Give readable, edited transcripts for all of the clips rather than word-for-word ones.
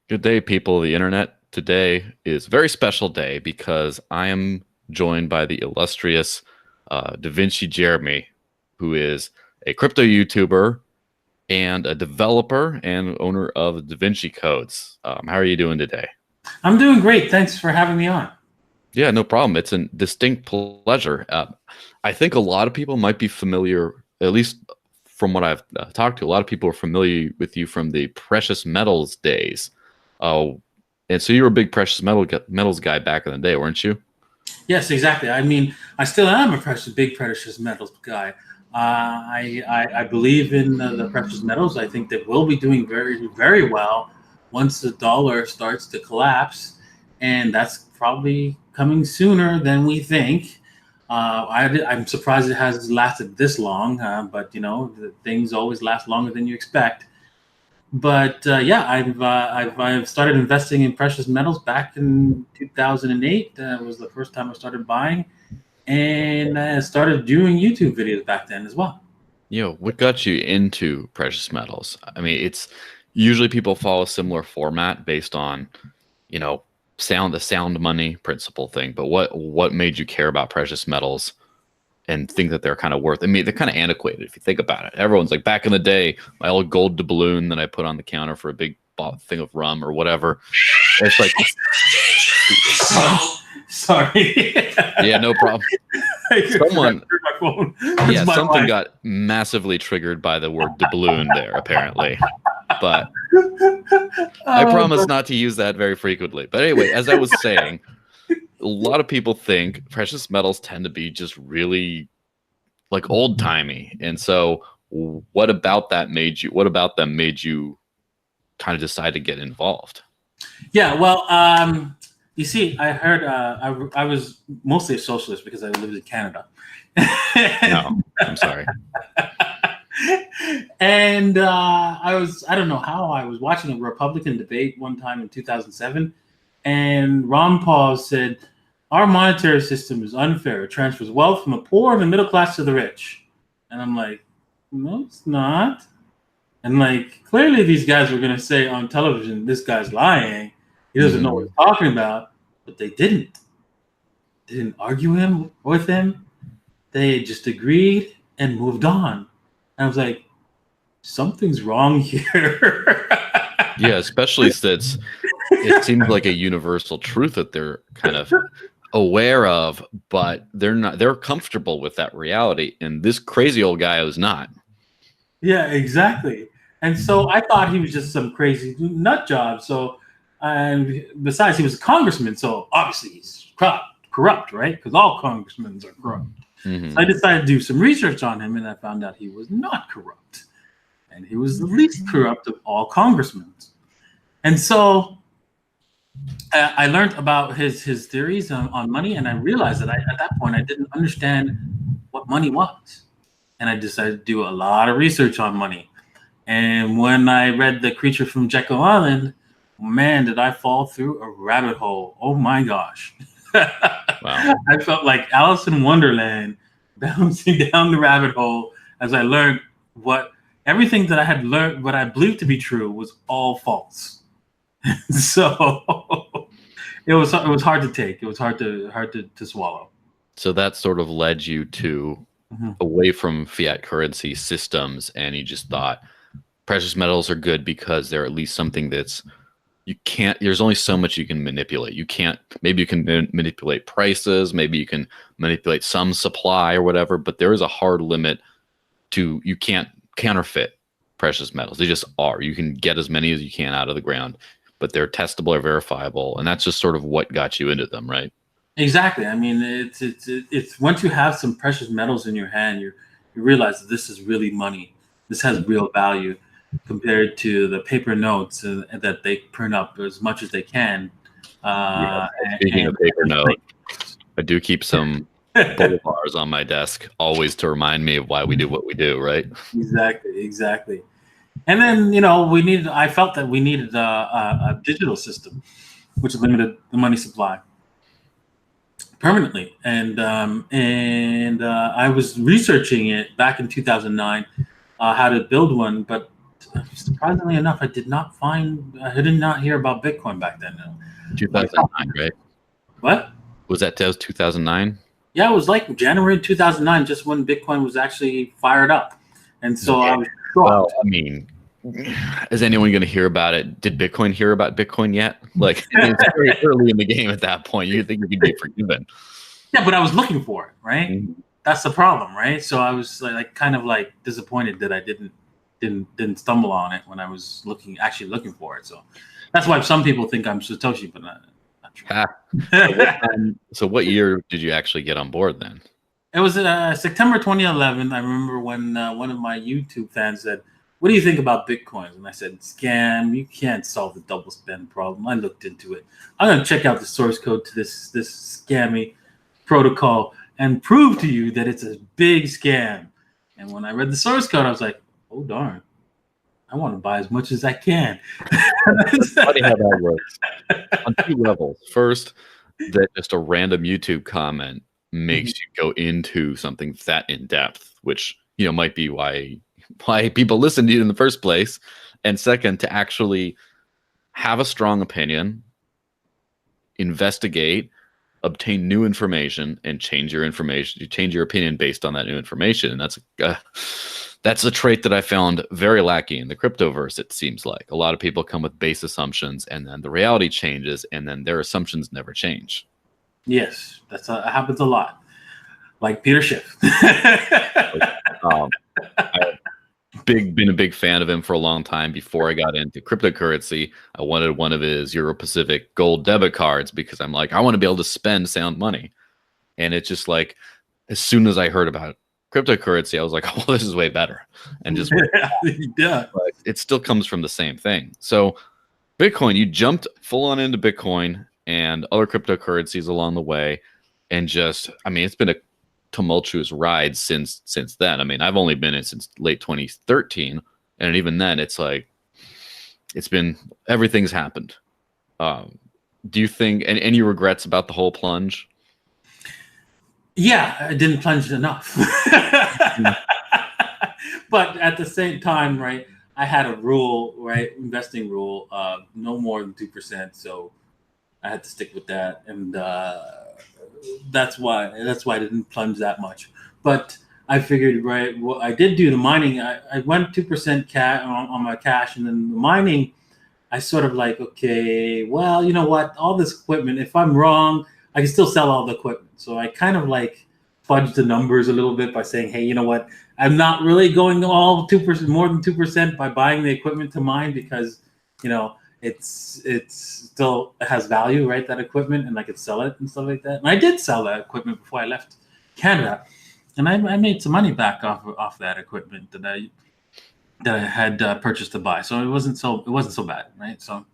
Good day, people of the internet. Today is a very special day because I am joined by the illustrious Davinci Jeremie, who is a crypto YouTuber and a developer and owner of Davinci Codes. How are you doing today? I'm doing great. Thanks for having me on. Yeah, no problem. It's a distinct pleasure. I think a lot of people might be familiar, at least from what I've talked to, a lot of people are familiar with you from the precious metals days. Uh, and so you were a big metals guy back in the day, weren't you? Yes, exactly. I mean, I still am a big precious metals guy. I believe in the precious metals. I think they will be doing very, very well once the dollar starts to collapse, and that's probably coming sooner than we think. I'm surprised it has lasted this long, but things always last longer than you expect. But yeah, I've started investing in precious metals back in 2008. Was the first time I started buying, and I started doing YouTube videos back then as well. What got you into precious metals? I mean, it's usually people follow a similar format based on, you know, the sound money principle thing. But what made you care about precious metals and think that they're kind of worth? I mean, they're kind of antiquated if you think about it. Everyone's like, back in the day, my old gold doubloon that I put on the counter for a big thing of rum or whatever. It's like, Sorry. yeah, no problem. Someone, my phone. yeah, My something wife. got massively triggered by the word doubloon there, apparently. But I promise not to use that very frequently. But anyway, as I was saying, a lot of people think precious metals tend to be just really like old timey. And so what about them made you kind of decide to get involved? Yeah, well, you see, I heard I was mostly a socialist because I lived in Canada. No, I'm sorry. And I don't know how, I was watching a Republican debate one time in 2007, and Ron Paul said, "Our monetary system is unfair. It transfers wealth from the poor and the middle class to the rich." And I'm like, no, it's not. And like, clearly these guys were going to say on television, this guy's lying. He doesn't know what he's talking about. But they didn't. They didn't argue with him. They just agreed and moved on. And I was like, something's wrong here. Yeah, especially since it seems like a universal truth that they're kind of aware of, but they're comfortable with that reality. And this crazy old guy was not. Yeah, exactly. And so I thought he was just some crazy nut job. So, and besides, he was a congressman, so obviously he's corrupt, right? Because all congressmen are corrupt. Mm-hmm. So I decided to do some research on him, and I found out he was not corrupt, and he was the least corrupt of all congressmen. And so I learned about his theories on money, and I realized that at that point I didn't understand what money was, and I decided to do a lot of research on money. And when I read The Creature from Jekyll Island, man, did I fall through a rabbit hole. Oh my gosh. Wow. I felt like Alice in Wonderland bouncing down the rabbit hole as I learned what everything that I had learned, what I believed to be true, was all false. So it was hard to take. It was hard to swallow. So that sort of led you to away from fiat currency systems, and you just thought precious metals are good because they're at least something that's there's only so much you can manipulate. Maybe you can manipulate prices, maybe you can manipulate some supply or whatever, but there is a hard limit you can't counterfeit precious metals. They just are. You can get as many as you can out of the ground, but they're testable or verifiable. And that's just sort of what got you into them, right? Exactly. I mean, it's once you have some precious metals in your hand, you realize that this is really money. This has real value compared to the paper notes that they print up as much as they can. Speaking of paper note, I do keep some bolivars on my desk, always to remind me of why we do what we do, right? Exactly. And then I felt that we needed a digital system, which limited the money supply permanently. And I was researching it back in 2009, how to build one, but surprisingly enough, I did not hear about Bitcoin back then. 2009, right? What? Was that 2009? Yeah, it was like January 2009, just when Bitcoin was actually fired up, and so I was shocked. Well, I mean, is anyone going to hear about it? Did Bitcoin hear about Bitcoin yet? Like, it's very early in the game at that point. You think you could be forgiven? Yeah, but I was looking for it, right? Mm-hmm. That's the problem, right? So I was like kind of like disappointed that I didn't stumble on it when I was actually looking for it. So that's why some people think I'm Satoshi, but not true. So what year did you actually get on board then? It was September 2011. I remember when one of my YouTube fans said, "What do you think about Bitcoin?" And I said, "Scam. You can't solve the double spend problem." I looked into it. I'm going to check out the source code to this scammy protocol and prove to you that it's a big scam. And when I read the source code, I was like, "Oh darn! I want to buy as much as I can." It's funny how that works on two levels. First, that just a random YouTube comment makes you go into something that in depth, which might be why people listen to you in the first place. And second, to actually have a strong opinion, investigate, obtain new information, and change your opinion based on that new information. And that's a trait that I found very lacking in the cryptoverse. It seems like a lot of people come with base assumptions, and then the reality changes, and then their assumptions never change. Yes, that happens a lot. Like Peter Schiff. I've been a big fan of him for a long time. Before I got into cryptocurrency, I wanted one of his Euro Pacific gold debit cards because I'm like, I want to be able to spend sound money. And it's just like, as soon as I heard about cryptocurrency, I was like, oh, well, this is way better. And just yeah, but it still comes from the same thing. So Bitcoin, you jumped full on into Bitcoin and other cryptocurrencies along the way. And just, I mean, it's been a tumultuous ride since then. I mean, I've only been in since late 2013, and even then, it's like everything's happened. Do you think any regrets about the whole plunge? Yeah, I didn't plunge enough. But at the same time, right, I had a rule, right, investing rule, no more than 2%. So I had to stick with that, and that's why I didn't plunge that much. But I figured, right, well, I did do the mining. I went 2% cash on my cash, and then the mining, I sort of like, okay, well, you know what? All this equipment, if I'm wrong, I can still sell all the equipment. So I kind of like fudged the numbers a little bit by saying, hey, you know what? I'm not really going all 2%, more than 2% by buying the equipment to mine because, it's still has value, right? That equipment, and I could sell it and stuff like that. And I did sell that equipment before I left Canada, and I made some money back off that equipment that I had purchased to buy. So it wasn't so bad, right? So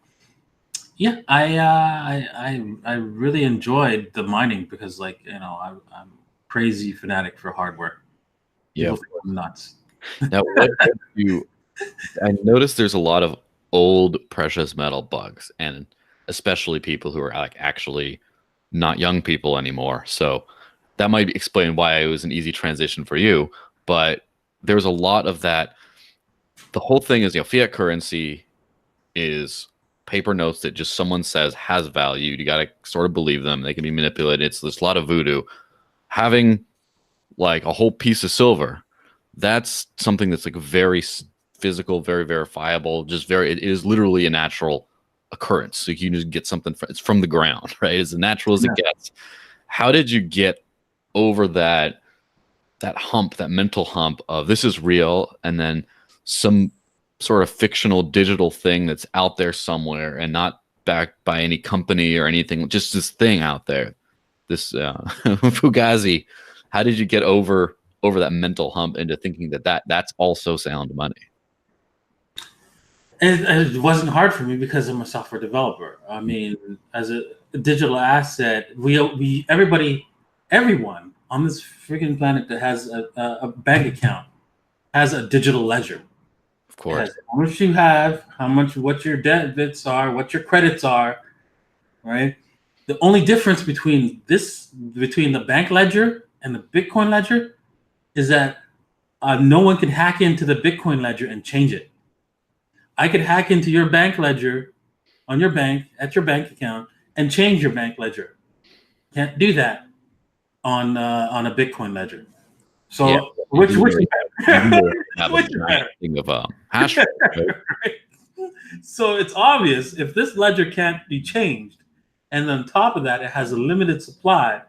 yeah, I really enjoyed the mining because, like, I'm crazy fanatic for hardware. Yeah, people think I'm nuts. Now, I noticed there's a lot of old precious metal bugs, and especially people who are like actually not young people anymore. So that might explain why it was an easy transition for you. But there's a lot of that. The whole thing is, fiat currency is paper notes that just someone says has value. You got to sort of believe them. They can be manipulated. There's a lot of voodoo. Having like a whole piece of silver, that's something that's like very physical, very verifiable, it is literally a natural occurrence. So you can just get something it's from the ground, right? As natural as it gets. How did you get over that hump, that mental hump of this is real, and then some sort of fictional digital thing that's out there somewhere and not backed by any company or anything, just this thing out there, this Fugazi? How did you get over that mental hump into thinking that's also sound money? It wasn't hard for me because I'm a software developer. I mean, as a digital asset, everyone on this freaking planet that has a bank account has a digital ledger. Of course. How much you have, what your debits are, what your credits are, right? The only difference between the bank ledger and the Bitcoin ledger is that no one can hack into the Bitcoin ledger and change it. I could hack into your bank ledger on your bank at your bank account and change your bank ledger. Can't do that on a Bitcoin ledger. Yeah, So which is you better? do have a Which is giant better? thing of hash rate, right? Right? So it's obvious if this ledger can't be changed, and on top of that, it has a limited supply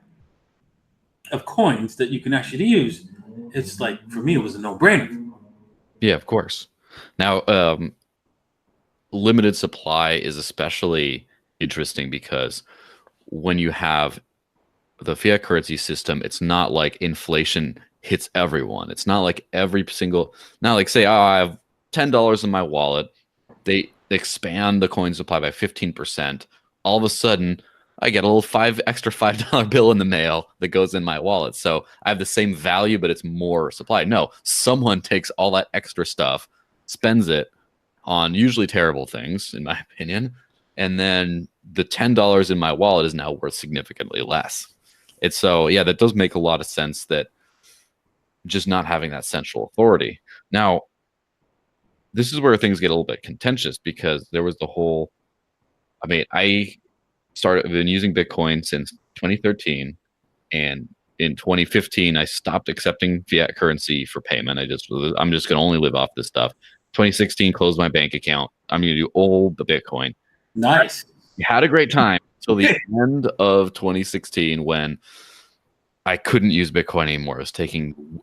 of coins that you can actually use. It's like, for me, it was a no-brainer. Yeah, of course. Now, limited supply is especially interesting because when you have the fiat currency system, it's not like inflation hits everyone. It's not like not like say, oh, I have $10 in my wallet. They expand the coin supply by 15%. All of a sudden, I get a little extra $5 bill in the mail that goes in my wallet. So I have the same value, but it's more supply. No, someone takes all that extra stuff, spends it on usually terrible things, in my opinion, and then the $10 in my wallet is now worth significantly less. It's so, yeah, that does make a lot of sense, that just not having that central authority. Now, this is where things get a little bit contentious, because there was the whole, I mean, I've been using Bitcoin since 2013, and in 2015 I stopped accepting fiat currency for payment. I'm just going to only live off this stuff. 2016, closed my bank account. I'm going to do all the Bitcoin. Nice. We had a great time till the end of 2016, when I couldn't use Bitcoin anymore.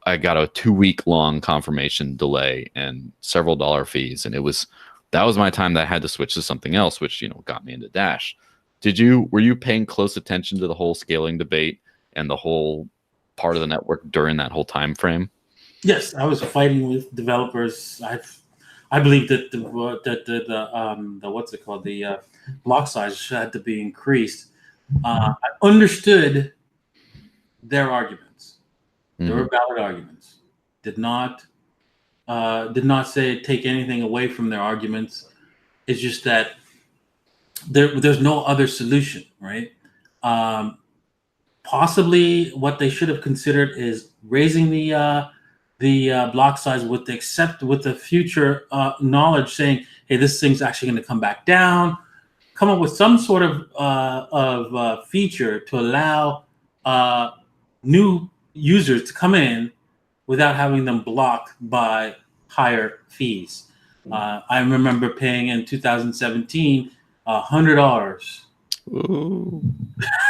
I got a 2-week long confirmation delay and several dollar fees. And that was my time that I had to switch to something else, which, got me into Dash. Were you paying close attention to the whole scaling debate and the whole part of the network during that whole time frame? Yes, I was fighting with developers. I believe that the what's it called, the block size had to be increased. I understood their arguments. They were valid arguments. Did not say take anything away from their arguments. It's just that there's no other solution, right? Possibly what they should have considered is raising the block size with the future knowledge, saying, hey, this thing's actually going to come back down. Come up with some sort of feature to allow new users to come in without having them blocked by higher fees. I remember paying in 2017 $100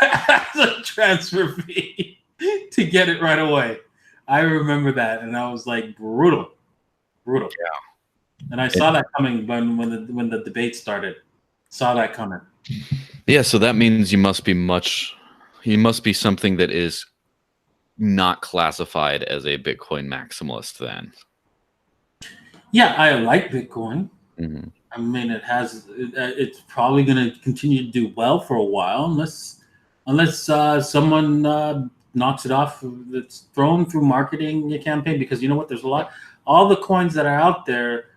as a transfer fee to get it right away. I remember that, and I was like, brutal. Yeah. And I saw that coming when the debate started. Saw that coming. Yeah, so that means you must be something that is not classified as a Bitcoin maximalist then. Yeah, I like Bitcoin. Mm-hmm. I mean, it's probably going to continue to do well for a while, unless someone knocks it off. It's thrown through marketing campaign, because you know what? There's all the coins that are out there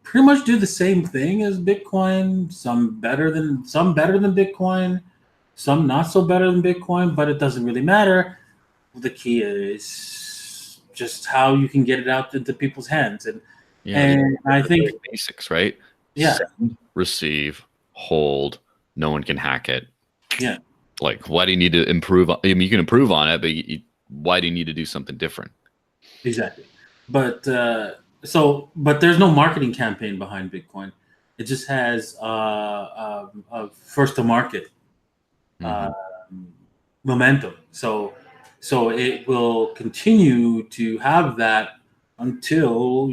pretty much do the same thing as Bitcoin. Some better than Bitcoin, some not so better than Bitcoin, but it doesn't really matter. The key is just how you can get it out into people's hands, and I think basics, right? Yeah. Send, receive, hold. No one can hack it. Yeah. Like, why do you need to improve? I mean, you can improve on it, but why do you need to do something different? Exactly. But but there's no marketing campaign behind Bitcoin. It just has a first to market momentum. So it will continue to have that until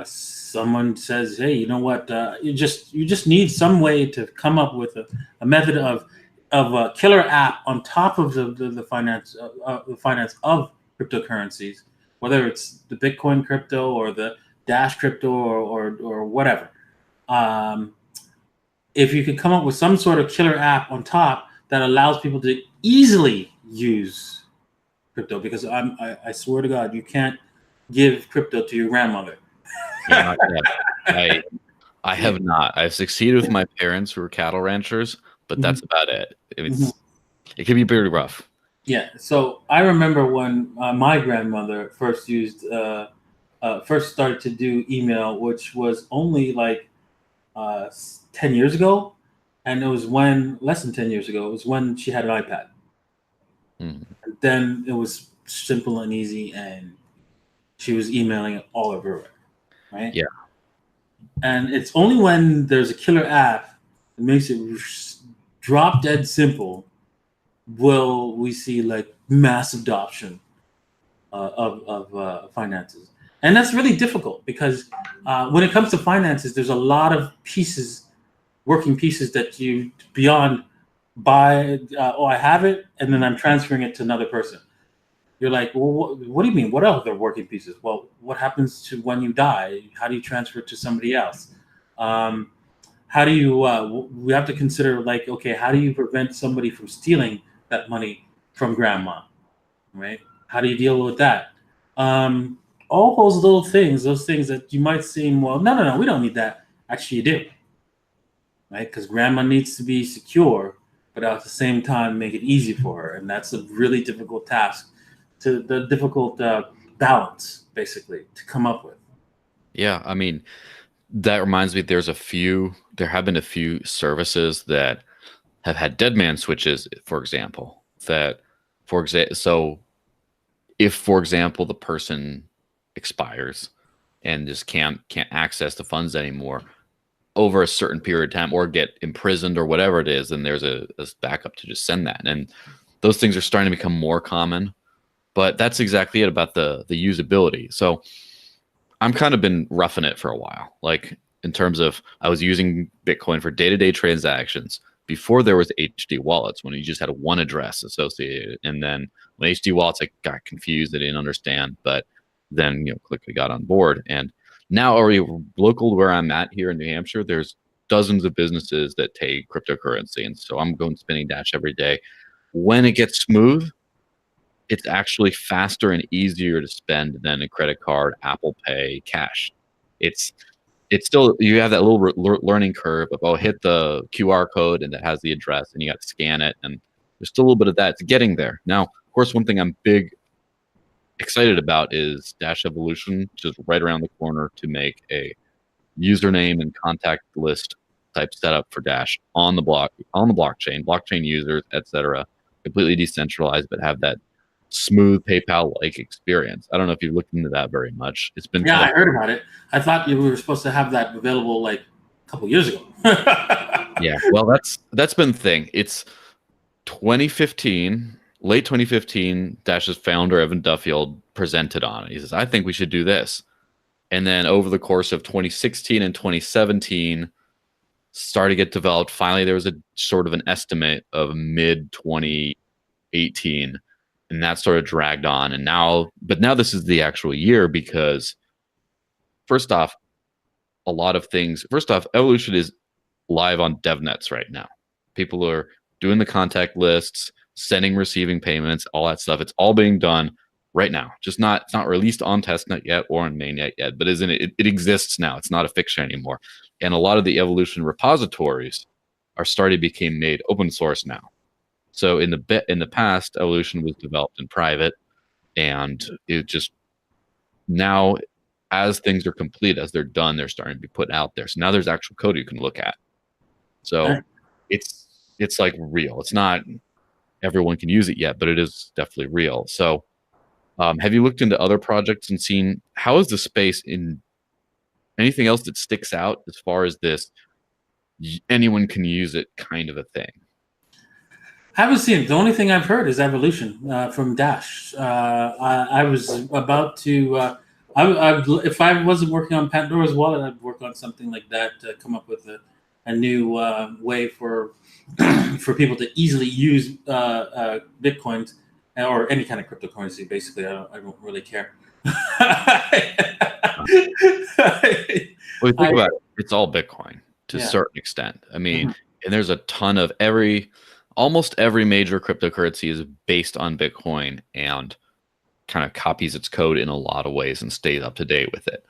someone says, hey, you know what? You just need some way to come up with a method of a killer app on top of the finance of cryptocurrencies, whether it's the Bitcoin crypto or the Dash crypto or whatever. If you could come up with some sort of killer app on top that allows people to easily use crypto, because I swear to God, you can't give crypto to your grandmother. Yeah, I have not. I've succeeded with my parents who are cattle ranchers, but that's about it. It can be pretty rough. Yeah. So I remember when my grandmother first used first started to do email, which was only like 10 years ago. And it was when, less than 10 years ago, it was when she had an iPad. Mhm. And then it was simple and easy, and she was emailing it all everywhere, right? Yeah. And it's only when there's a killer app that makes it drop dead simple will we see like mass adoption of finances. And that's really difficult because when it comes to finances, there's a lot of pieces, working pieces that you beyond buy. Oh, I have it, and then I'm transferring it to another person. You're like, well, what do you mean? What other working pieces? Well, what happens to when you die? How do you transfer it to somebody else? Um, how do you? We have to consider like, okay, how do you prevent somebody from stealing that money from grandma, right? How do you deal with that? Um, all those things that you might seem, well, no, we don't need that. Actually, you do, right? Because grandma needs to be secure, but at the same time, make it easy for her, and that's a really difficult task, to the difficult balance, basically, to come up with. Yeah. I mean, that reminds me, there have been a few services that have had dead man switches, for example, so if, for example, the person expires and just can't access the funds anymore over a certain period of time or get imprisoned or whatever it is, then there's a backup to just send that. And those things are starting to become more common. But that's exactly it about the usability. So I'm kind of been roughing it for a while. Like in terms of I was using Bitcoin for day-to-day transactions before there was HD wallets, when you just had one address associated. And then when HD wallets, I got confused, I didn't understand, but then quickly got on board. And now already local to where I'm at here in New Hampshire, there's dozens of businesses that take cryptocurrency. And so I'm going spinning Dash every day. When it gets smooth, it's actually faster and easier to spend than a credit card, Apple Pay, cash. It's it's still, you have that little learning curve of, oh, hit the QR code and that has the address and you got to scan it, and there's still a little bit of that. It's getting there. Now, of course, one thing I'm big excited about is Dash Evolution, just right around the corner, to make a username and contact list type setup for Dash on the blockchain users, etc. Completely decentralized, but have that smooth PayPal-like experience. I don't know if you've looked into that very much. It's been Yeah, kind I heard about it. I thought you were supposed to have that available like a couple years ago. yeah. Well, that's been the thing. It's 2015, late 2015. Dash's founder Evan Duffield presented on it. He says, "I think we should do this." And then over the course of 2016 and 2017, started to get developed. Finally, there was a sort of an estimate of mid 2018, and that sort of dragged on. And now this is the actual year, because first off, a lot of things. First off, Evolution is live on DevNets right now. People are doing the contact lists, sending, receiving payments, all that stuff. It's all being done right now. Just it's not released on testnet yet or on mainnet yet, but it exists now. It's not a fiction anymore. And a lot of the Evolution repositories are starting to become made open source now. So in the past, Evolution was developed in private, and it just now, as things are complete, as they're done, they're starting to be put out there. So now there's actual code you can look at. So it's like real. It's not everyone can use it yet, but it is definitely real. So have you looked into other projects and seen how is the space in anything else that sticks out as far as this anyone can use it kind of a thing? I haven't seen it. The only thing I've heard is Evolution from Dash. I was about to, if I wasn't working on Pandora's wallet, I'd work on something like that to come up with a new way for for people to easily use Bitcoins or any kind of cryptocurrency. Basically, I don't really care. Well, think about it. It's all Bitcoin to a Yeah. certain extent. I mean, and there's a ton of almost every major cryptocurrency is based on Bitcoin and kind of copies its code in a lot of ways and stays up to date with it.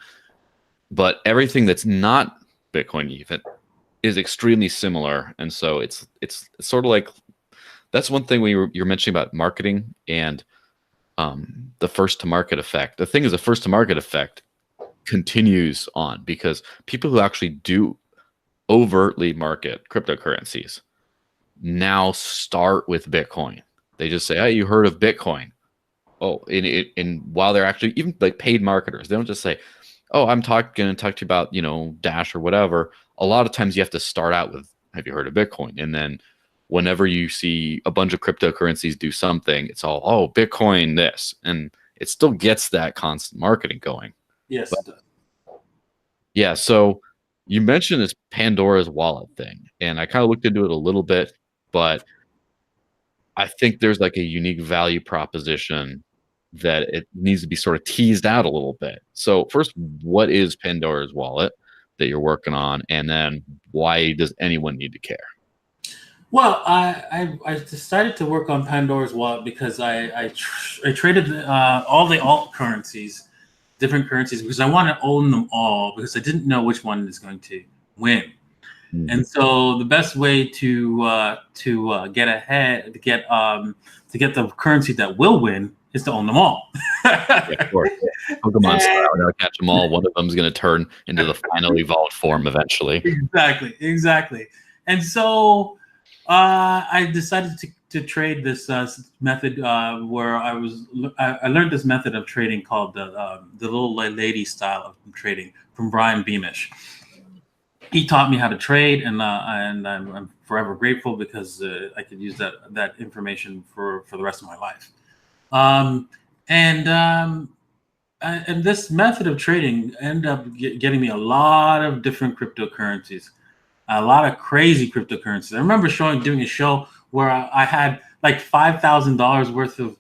But everything that's not Bitcoin even is extremely similar. And so it's sort of like, that's one thing when you're mentioning about marketing and the first to market effect. The thing is, the first to market effect continues on, because people who actually do overtly market cryptocurrencies now start with Bitcoin. They just say, "Hey, you heard of Bitcoin?" Oh, and while they're actually even like paid marketers, they don't just say, "Oh, I'm going to talk to you about, Dash or whatever." A lot of times you have to start out with, "Have you heard of Bitcoin?" And then whenever you see a bunch of cryptocurrencies do something, it's all, "Oh, Bitcoin this," and it still gets that constant marketing going. Yes, But it does. yeah, so you mentioned this Pandora's wallet thing, and I kind of looked into it a little bit, but I think there's like a unique value proposition that it needs to be sort of teased out a little bit. So first, what is Pandora's wallet that you're working on? And then why does anyone need to care? Well, I decided to work on Pandora's wallet because I traded all the alt currencies, different currencies, because I want to own them all because I didn't know which one is going to win. And so the best way to get ahead to get the currency that will win is to own them all. Yeah, of course. Pokemon style, gotta catch them all. One of them is going to turn into the final evolved form eventually. Exactly. And so I decided to trade this method where I learned this method of trading called the little lady style of trading from Brian Beamish. He taught me how to trade, and I'm forever grateful because I could use that information for the rest of my life. Um, and this method of trading ended up getting me a lot of different cryptocurrencies, a lot of crazy cryptocurrencies. I remember doing a show where I had like $5,000 worth of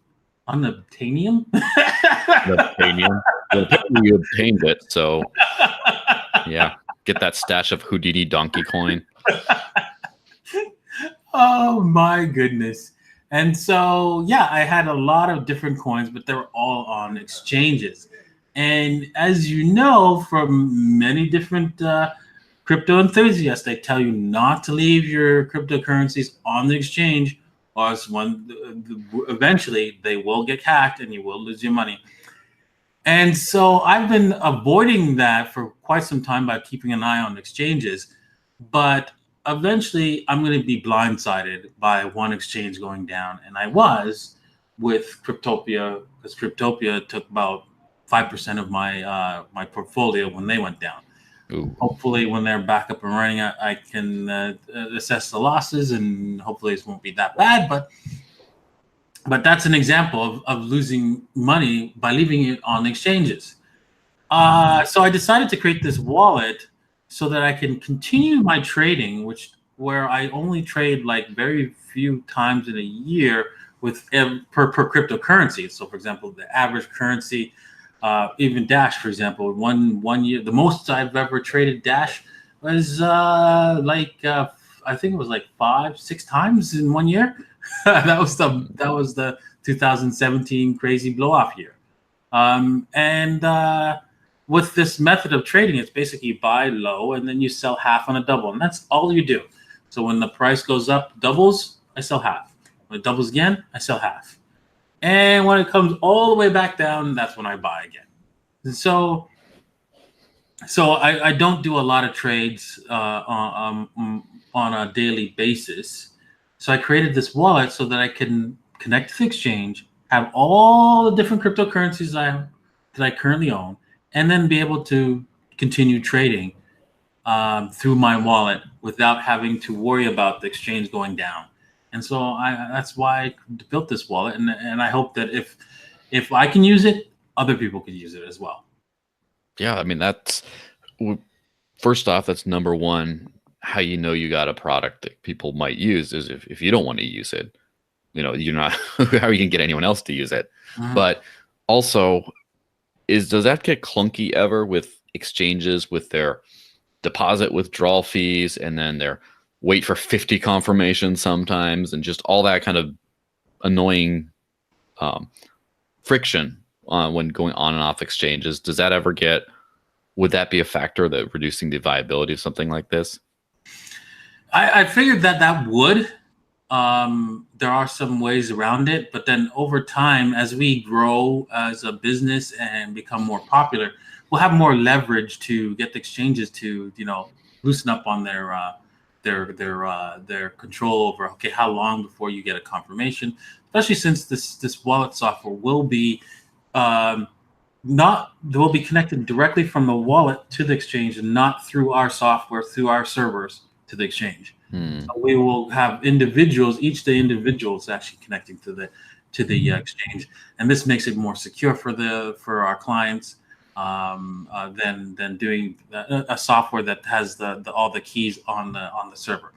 unobtainium. Unobtainium. Well, apparently you obtained it, so yeah. Get that stash of Houdini donkey coin. Oh my goodness. And so, yeah, I had a lot of different coins, but they were all on exchanges. And as you know, from many different crypto enthusiasts, they tell you not to leave your cryptocurrencies on the exchange, or else eventually they will get hacked and you will lose your money. And so I've been avoiding that for quite some time by keeping an eye on exchanges. But eventually I'm going to be blindsided by one exchange going down. And I was with Cryptopia, because Cryptopia took about 5% of my portfolio when they went down. Ooh. Hopefully when they're back up and running, I can assess the losses, and hopefully it won't be that bad. But that's an example of losing money by leaving it on exchanges. So I decided to create this wallet so that I can continue my trading, where I only trade like very few times in a year with per cryptocurrency. So, for example, the average currency, even Dash, for example, one year, the most I've ever traded Dash was I think it was like 5-6 times in 1 year. that was the 2017 crazy blow off year. With this method of trading, it's basically buy low and then you sell half on a double, and that's all you do. So when the price goes up, doubles, I sell half. When it doubles again, I sell half. And when it comes all the way back down, that's when I buy again. And so I don't do a lot of trades on a daily basis. So I created this wallet so that I can connect to the exchange, have all the different cryptocurrencies that I currently own, and then be able to continue trading through my wallet without having to worry about the exchange going down. And so that's why I built this wallet, and I hope that if I can use it, other people can use it as well. Yeah, I mean, first off, that's number one. How you know you got a product that people might use is if you don't want to use it, you're not, how are you gonna get anyone else to use it? Mm-hmm. But also, does that get clunky ever with exchanges with their deposit withdrawal fees and then their wait for 50 confirmations sometimes, and just all that kind of annoying friction when going on and off exchanges? Would that be a factor that reducing the viability of something like this? I figured that would. There are some ways around it, but then over time, as we grow as a business and become more popular, will have more leverage to get the exchanges to, loosen up on their control over, okay, how long before you get a confirmation, especially since this wallet software will be will be connected directly from the wallet to the exchange and not through our software, through our servers to the exchange. So we will have each day individuals actually connecting to the exchange, and this makes it more secure for our clients than doing a software that has all the keys on the server.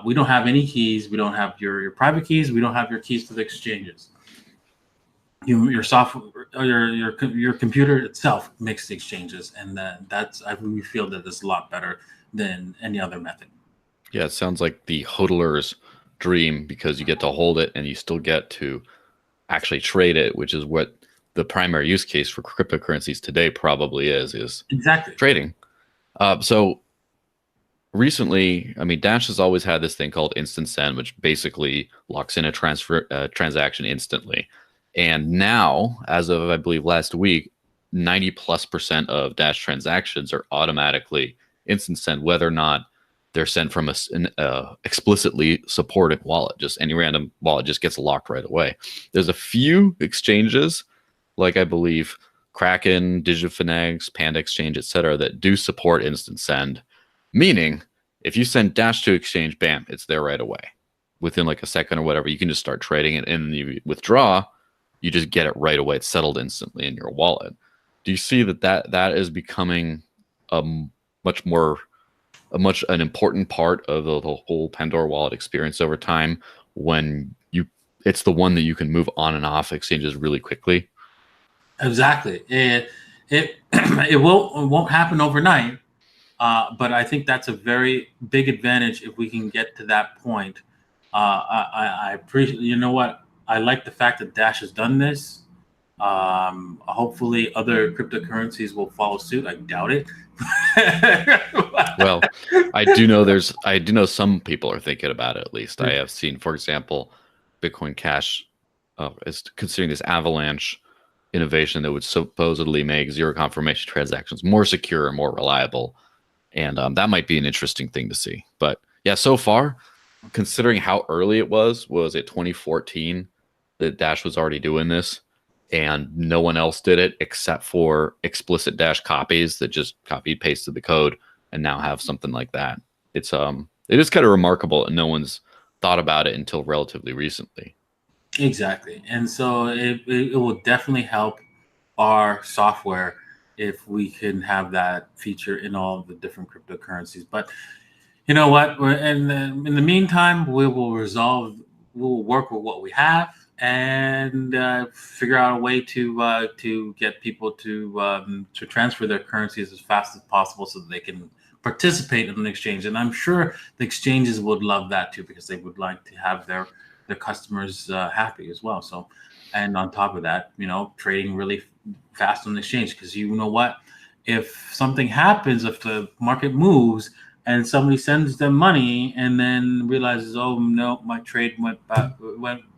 We don't have any keys. We don't have your private keys. We don't have your keys to the exchanges. Your software, your computer itself makes the exchanges, and we feel that it's a lot better than any other method. Yeah, it sounds like the hodler's dream, because you get to hold it and you still get to actually trade it, which is what the primary use case for cryptocurrencies today probably is exactly trading. So recently, I mean, Dash has always had this thing called instant send, which basically locks in a transaction instantly. And now, as of, I believe, last week, 90+% of Dash transactions are automatically instant send, whether or not they're sent from an explicitly supported wallet. Just any random wallet just gets locked right away. There's a few exchanges, like I believe Kraken, Digifinex, Panda Exchange, etc., that do support instant send, meaning if you send Dash to exchange, bam, it's there right away. Within like a second or whatever, you can just start trading it, and you withdraw, you just get it right away. It's settled instantly in your wallet. Do you see that is becoming an important part of the whole Pandora wallet experience over time, when it's the one that you can move on and off exchanges really quickly? Exactly. It won't happen overnight, but I think that's a very big advantage if we can get to that point. I appreciate. You know what? I like the fact that Dash has done this. Hopefully, other cryptocurrencies will follow suit. I doubt it. Well, I do know some people are thinking about it. At least I have seen, for example, Bitcoin Cash is considering this avalanche innovation that would supposedly make zero confirmation transactions more secure and more reliable, and that might be an interesting thing to see. But yeah, so far, considering how early it was it 2014 that Dash was already doing this, and no one else did it except for explicit Dash copies that just copied pasted the code and now have something like that. It is kind of remarkable, and no one's thought about it until relatively recently. Exactly. And so it will definitely help our software if we can have that feature in all of the different cryptocurrencies. But you know what? In the meantime, we will work with what we have and figure out a way to get people to transfer their currencies as fast as possible so that they can participate in an exchange. And I'm sure the exchanges would love that too, because they would like to have their customers happy as well. So, and on top of that, trading really fast on the exchange, because you know what? If something happens, if the market moves and somebody sends them money and then realizes, oh no, my trade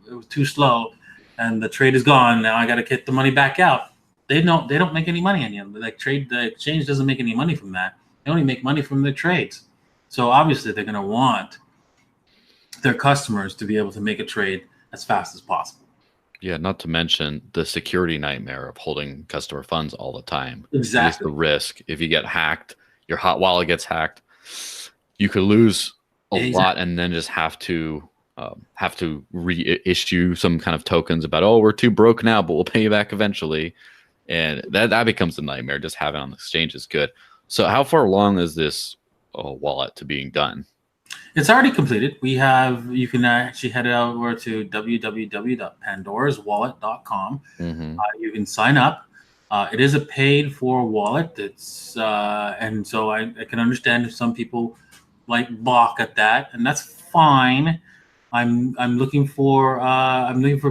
it was too slow and the trade is gone, now I got to get the money back out. They don't make any money on you. The exchange doesn't make any money from that. They only make money from their trades. So obviously they're going to want their customers to be able to make a trade as fast as possible. Yeah, not to mention the security nightmare of holding customer funds all the time. Exactly. It's the risk. If you get hacked, your hot wallet gets hacked, you could lose a lot, and then just have to reissue some kind of tokens about, oh, we're too broke now, but we'll pay you back eventually. And that becomes a nightmare. Just having on the exchange is good. So how far along is this wallet to being done? It's already completed. You can actually head over to www.pandoraswallet.com. You can sign up. It is a paid for wallet. And so I can understand if some people balk at that, and that's fine. I'm looking for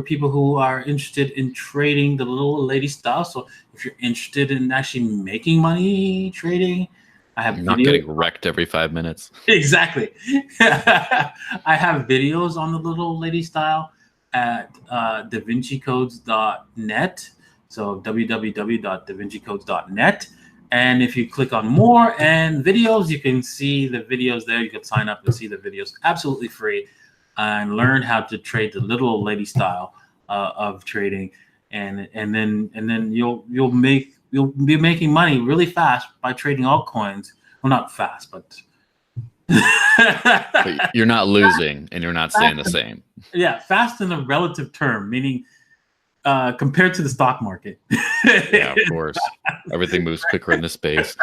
people who are interested in trading the little lady style. So if you're interested in actually making money trading, I have not getting wrecked every 5 minutes. Exactly. I have videos on the little lady style at davincicodes.net. So www.davincicodes.net. And if you click on more and videos, you can see the videos there. You can sign up and see the videos absolutely free and learn how to trade the little old lady style of trading. And then you'll be making money really fast by trading altcoins. Well, not fast, but But you're not losing and you're not staying the same. Yeah, fast in a relative term, meaning compared to the stock market. Yeah, of course. Everything moves quicker in this space.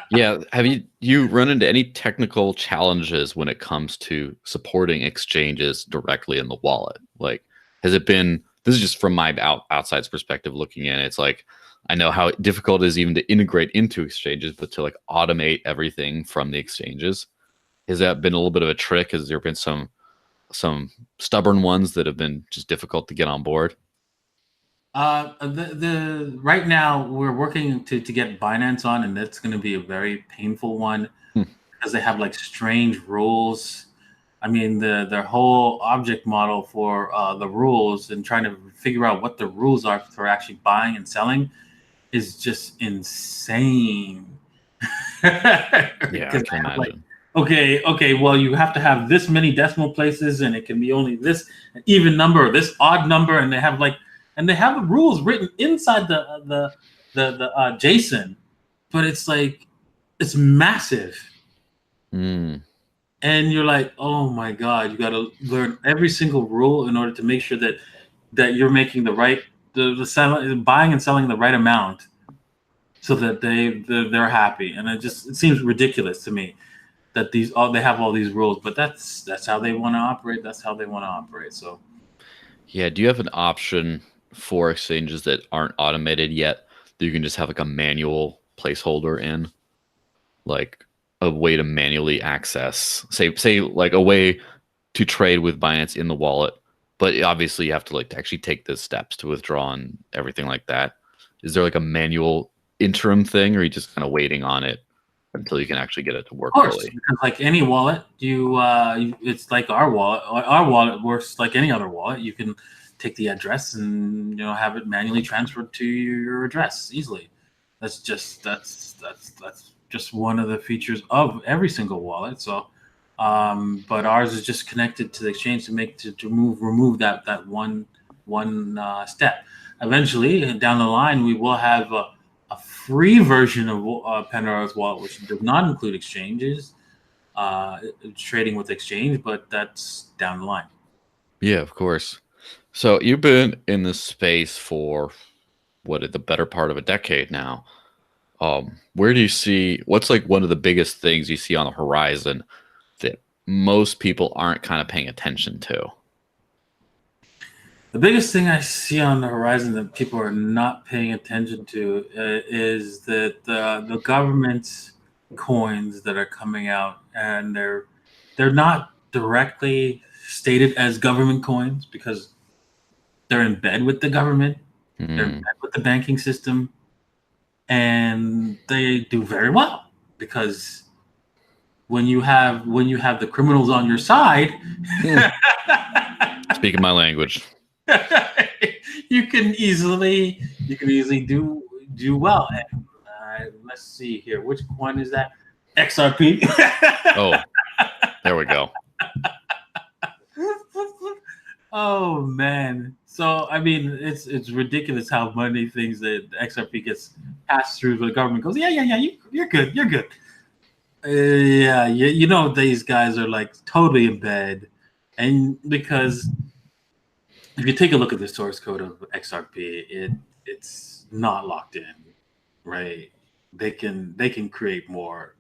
Yeah. Have you run into any technical challenges when it comes to supporting exchanges directly in the wallet? Like, has it been, this is just from my outside's perspective looking in, it's like, I know how difficult it is even to integrate into exchanges, but to like automate everything from the exchanges. Has that been a little bit of a trick? Has there been some stubborn ones that have been just difficult to get on board? The right now we're working to get Binance on, and that's going to be a very painful one Hmm. because they have like strange rules. I mean, their whole object model for the rules and trying to figure out what the rules are for actually buying and selling is just insane. Yeah, I Because can imagine. okay, well, you have to have this many decimal places, and it can be only this even number or this odd number, and they have the rules written inside the JSON, but it's like it's massive, Mm. and you're like, oh my god, you got to learn every single rule in order to make sure that you're making the right buying and selling the right amount, so that they're happy, and it seems ridiculous to me that they have all these rules, but that's how they want to operate. That's how they want to operate. So Yeah, do you have an option for exchanges that aren't automated yet that you can just have like a manual placeholder in, like a way to manually access, say like a way to trade with Binance in the wallet, but obviously you have to like to actually take the steps to withdraw and everything like that. Is there like a manual interim thing, or are you just kind of waiting on it until you can actually get it to work of course, fully? because like any wallet, it's like our wallet. Our wallet works like any other wallet. You can take the address and have it manually transferred to your address easily. That's just one of the features of every single wallet. So, but ours is just connected to the exchange to remove that one step. Eventually, down the line, we will have a free version of Pandora's wallet, which does not include exchanges, trading with exchange, but that's down the line. Yeah, of course. So you've been in this space for the better part of a decade now. Where do you see what's like one of the biggest things you see on the horizon that most people aren't kind of paying attention to? The biggest thing I see on the horizon that people are not paying attention to is that the government's coins that are coming out, and they're not directly stated as government coins because they're in bed with the government, they're in Hmm. bed with the banking system, and they do very well because when you have the criminals on your side, Speaking my language. you can easily do well. And let's see here, which one is that? XRP. Oh, there we go. Oh man. So I mean, it's ridiculous how many things that XRP gets passed through. The government goes, yeah, you're good, you're good. Yeah, these guys are like totally in bed, and because if you take a look at the source code of XRP, it's not locked in, right? They can create more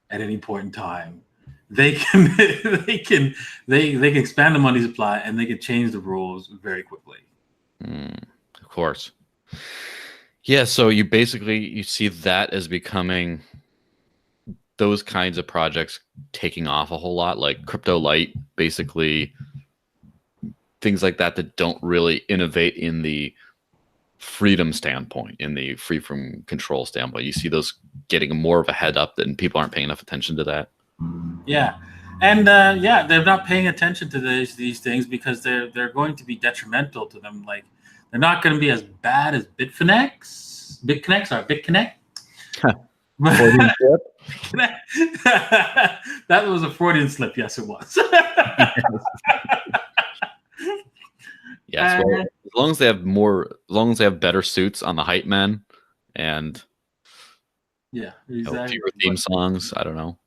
at any point in time. They can they can expand the money supply, and they can change the rules very quickly. Of course. Yeah, so you see that as becoming those kinds of projects taking off a whole lot, like crypto light, basically things like that that don't really innovate in the freedom standpoint, in the free from control standpoint. You see those getting more of a head up, and people aren't paying enough attention to that. Yeah, and they're not paying attention to these things because they're going to be detrimental to them. Like They're not going to be as bad as BitConnect. That was a Freudian slip. Yes, it was. Yes, well, as long as they have better suits on the hype men, and yeah, exactly. fewer theme songs. I don't know.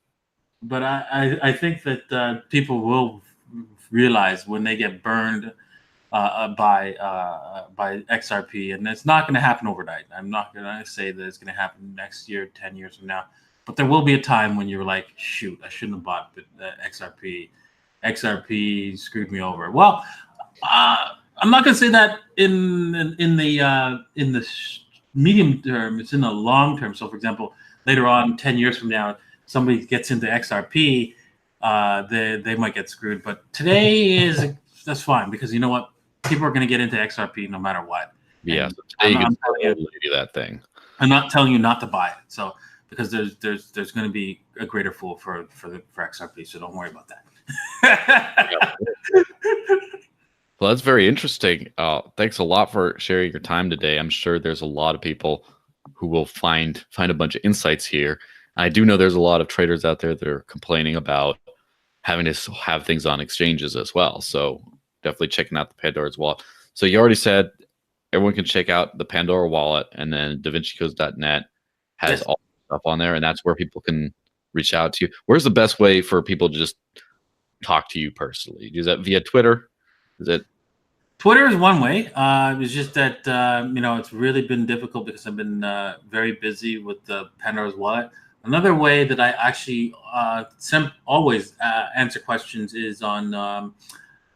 But I think that people will realize when they get burned by XRP, and it's not going to happen overnight. I'm not going to say that it's going to happen next year, 10 years from now, but there will be a time when you're like, shoot, I shouldn't have bought XRP. XRP screwed me over. Well, I'm not going to say that in the medium term. It's in the long term. So, for example, later on, 10 years from now, somebody gets into XRP, they might get screwed. But today that's fine, because you know what? People are going to get into XRP no matter what. Yeah, so today you can do that thing. I'm not telling you not to buy it. So because there's going to be a greater fool for XRP. So don't worry about that. Well, that's very interesting. Thanks a lot for sharing your time today. I'm sure there's a lot of people who will find a bunch of insights here. I do know there's a lot of traders out there that are complaining about having to have things on exchanges as well. So definitely checking out the Pandora's wallet. So you already said everyone can check out the Pandora wallet, and then DaVinciCodes.net has all the stuff on there, and that's where people can reach out to you. Where's the best way for people to just talk to you personally? Is that via Twitter? Is it? Twitter is one way. It's just that it's really been difficult because I've been very busy with the Pandora's wallet. Another way that I actually always answer questions is on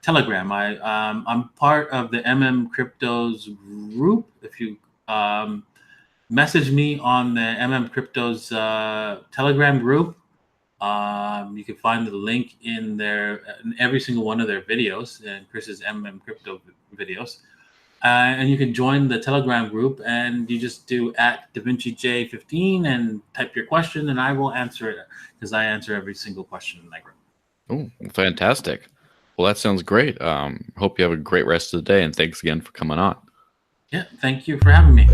Telegram. I'm part of the Cryptos group. If you message me on the Cryptos Telegram group, you can find the link in every single one of their videos, and Chris's Crypto videos. And you can join the Telegram group, and you just do @DaVinciJ15 and type your question, and I will answer it, because I answer every single question in that group. Oh, fantastic. Well, that sounds great. Hope you have a great rest of the day, and thanks again for coming on. Yeah, thank you for having me.